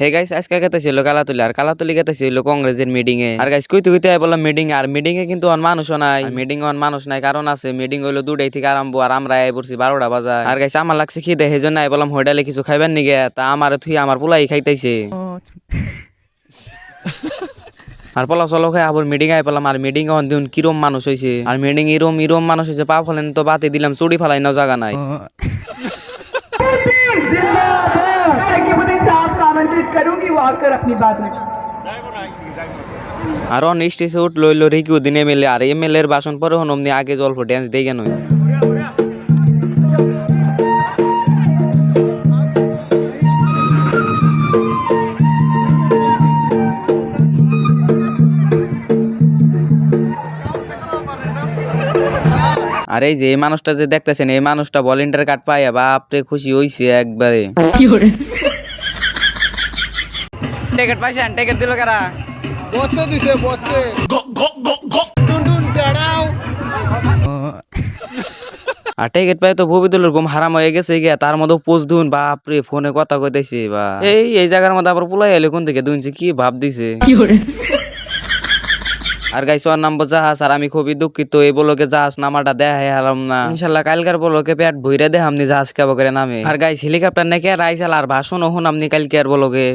Hey guys আজকে গেতেছিল কালাতুলি আর কালাতুলি গেতেছিল কংগ্রেসের meeting এ আর guys কইতে কইতে বললাম মিটিং আর মিটিং এ কিন্তু মানুষও নাই মিটিং এ মানুষ নাই কারণ আছে মিটিং হইলো 2টাই থেকে আরম্ভ আর আমরা আই পড়ছি 12টা বাজায় আর গাইস আমার লাগছে কি দেখে জন্য বললাম হোটেলে কিছু খাইবেন নিগে তা আমারে থুই আমার পোলাই খাইতেছে আর পোলা চলো খাই আবার মিটিং আই পেলাম আর মিটিং এ দিন কিরম মানুষ হয়েছে আর মিটিং ইরম ইরম মানুষ হয়েছে পা ফেলেন তো বাতি দিলাম চুড়ি ফেলাই না জায়গা নাই करूंगी वो आकर अपनी बात रखें। আর অন স্টেজে উঠ লইলো রিকিউ দিন এমএলএ আর এমএলএ এর ভাষণ পরে হনমনি আগে জল্প ড্যান্স দেই কেন আর এই যে এই মানুষটা যে দেখতেছেন এই মানুষটা ভলেন্টিয়ার কার্ড পাইয়া বাপরে খুশি হইছে একবারে টিকিট পাইছেন টিকিট দিল কারা বচ্চে দিছে বচ্চে টুন টাড়াও আর টিকিট পাই তো ভবিতুলের ঘুম হারাম হয়ে গেছে গিয়া তার মধ্যে পোস্ট দুন বাপরে ফোনে কথা কইতেছে বা এই জায়গার মধ্যে আবার পুলাই এলে কোন থেকে দুনছে কি ভাব দিছে আর গাইস ওর নাম জাহাজ আর আমি খুবই দুঃখিত এই বলকে জাহাজ নামাটা দেখাই হারাম না ইনশাল্লাহ কালকার বলকে পেট ভইরা দেহামনি জাহাজ কেবো করে নামে আর গাইস হেলিকপ্টার নাকি আর আইসাল আর ভাষণ হন আমনি কালকে আর বলকে